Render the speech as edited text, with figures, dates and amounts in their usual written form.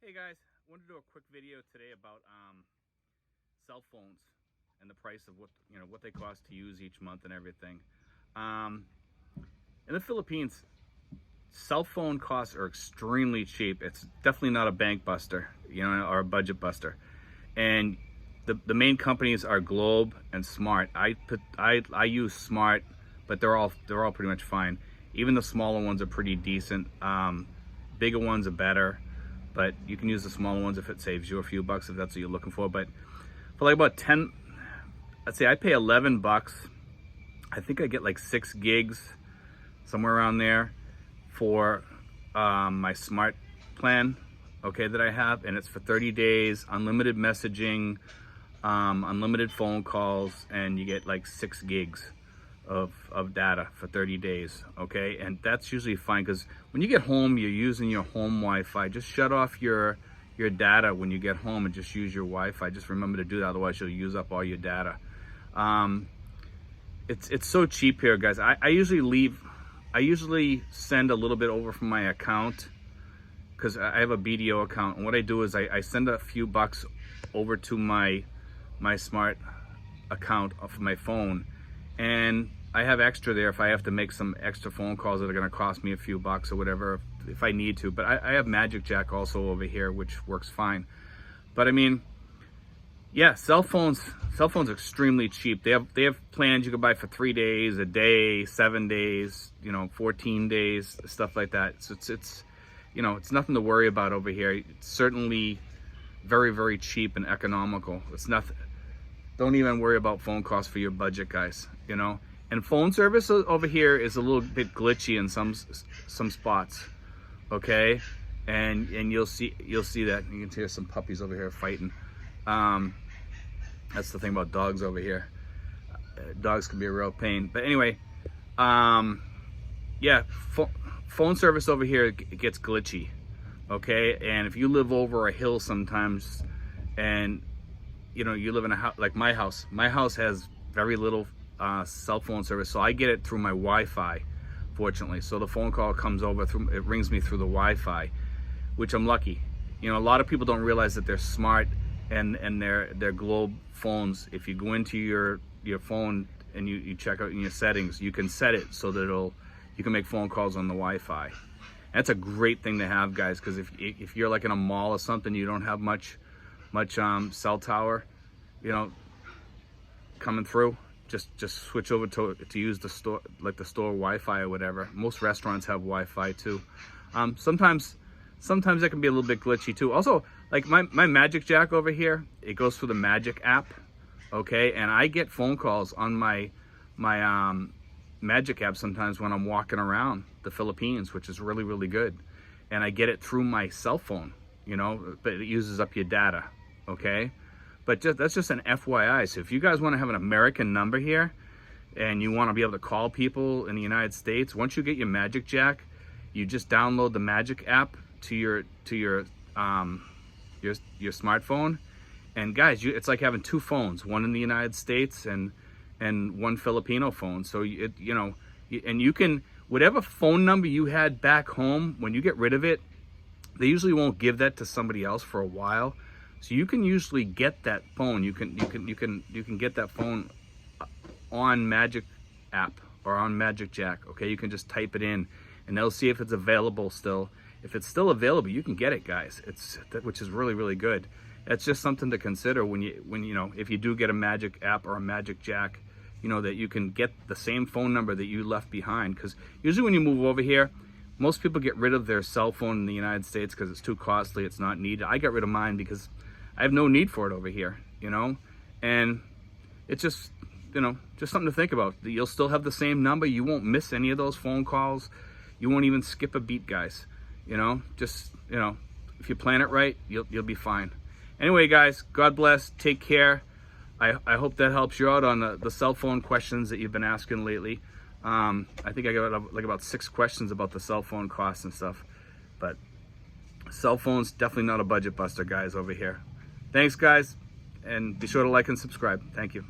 Hey guys, I wanted to do a quick video today about cell phones and the price of what they cost to use each month and everything. In the Philippines, cell phone costs are extremely cheap. It's definitely not a bank buster, or a budget buster. And the main companies are Globe and Smart. I use Smart, but they're all pretty much fine. Even the smaller ones are pretty decent. Bigger ones are better, but you can use the smaller ones if it saves you a few bucks, if that's what you're looking for. But for like about 10, let's say I pay 11 bucks. I think I get like 6 gigs, somewhere around there, for my Smart plan, okay, that I have. And it's for 30 days, unlimited messaging, unlimited phone calls, and you get like 6 gigs of data for 30 days, okay? And that's usually fine, because when you get home, you're using your home Wi-Fi. Just shut off your data when you get home and just use your Wi-Fi. Just remember to do that, otherwise you'll use up all your data. It's so cheap here, guys. I usually send a little bit over from my account, because I have a BDO account, and what I do is I send a few bucks over to my Smart account of my phone, and I have extra there if I have to make some extra phone calls that are going to cost me a few bucks or whatever, if I need to. But I have magicJack also over here, which works fine. But I mean, yeah, cell phones are extremely cheap. They have plans you can buy for 3 days, a day, 7 days, 14 days, stuff like that. So it's nothing to worry about over here. It's certainly very, very cheap and economical. It's nothing. Don't even worry about phone costs for your budget, guys. And phone service over here is a little bit glitchy in some spots, okay? And you'll see that. You can hear some puppies over here fighting. That's the thing about dogs over here. Dogs can be a real pain. But anyway, yeah, phone service over here, it gets glitchy, okay? And if you live over a hill sometimes, and you live in a house like my house has very little cell phone service, so I get it through my Wi-Fi, fortunately. So the phone call comes over it rings me through the Wi-Fi, which I'm lucky. A lot of people don't realize that they're Smart and they're Globe phones. If you go into your phone and you check out in your settings, you can set it so that you can make phone calls on the Wi-Fi. That's a great thing to have, guys, because if you're like in a mall or something, you don't have much cell tower coming through, just switch over to use the store, like the store Wi-Fi or whatever. Most restaurants have Wi-Fi too. Sometimes it can be a little bit glitchy too. Also, like my magicJack over here, it goes through the Magic app, okay? And I get phone calls on my Magic app sometimes when I'm walking around the Philippines, which is really, really good. And I get it through my cell phone, but it uses up your data, okay? But that's just an FYI. So if you guys want to have an American number here and you want to be able to call people in the United States, once you get your magicJack, you just download the Magic app to your smartphone. And guys, it's like having 2 phones, one in the United States and one Filipino phone. So and you can, whatever phone number you had back home, when you get rid of it, they usually won't give that to somebody else for a while. So you can usually get that phone. You can get that phone on Magic app or on magicJack. Okay, you can just type it in, and they'll see if it's available still. If it's still available, you can get it, guys. Which is really, really good. That's just something to consider when if you do get a Magic app or a magicJack, that you can get the same phone number that you left behind. Because usually when you move over here, most people get rid of their cell phone in the United States because it's too costly, it's not needed. I got rid of mine because I have no need for it over here, and it's just, just something to think about. You'll still have the same number. You won't miss any of those phone calls. You won't even skip a beat, guys. Just, if you plan it right, you'll be fine. Anyway, guys, God bless. Take care. I hope that helps you out on the cell phone questions that you've been asking lately. I think I got like about 6 questions about the cell phone costs and stuff, but cell phones definitely not a budget buster, guys, over here. Thanks, guys, and be sure to like and subscribe. Thank you.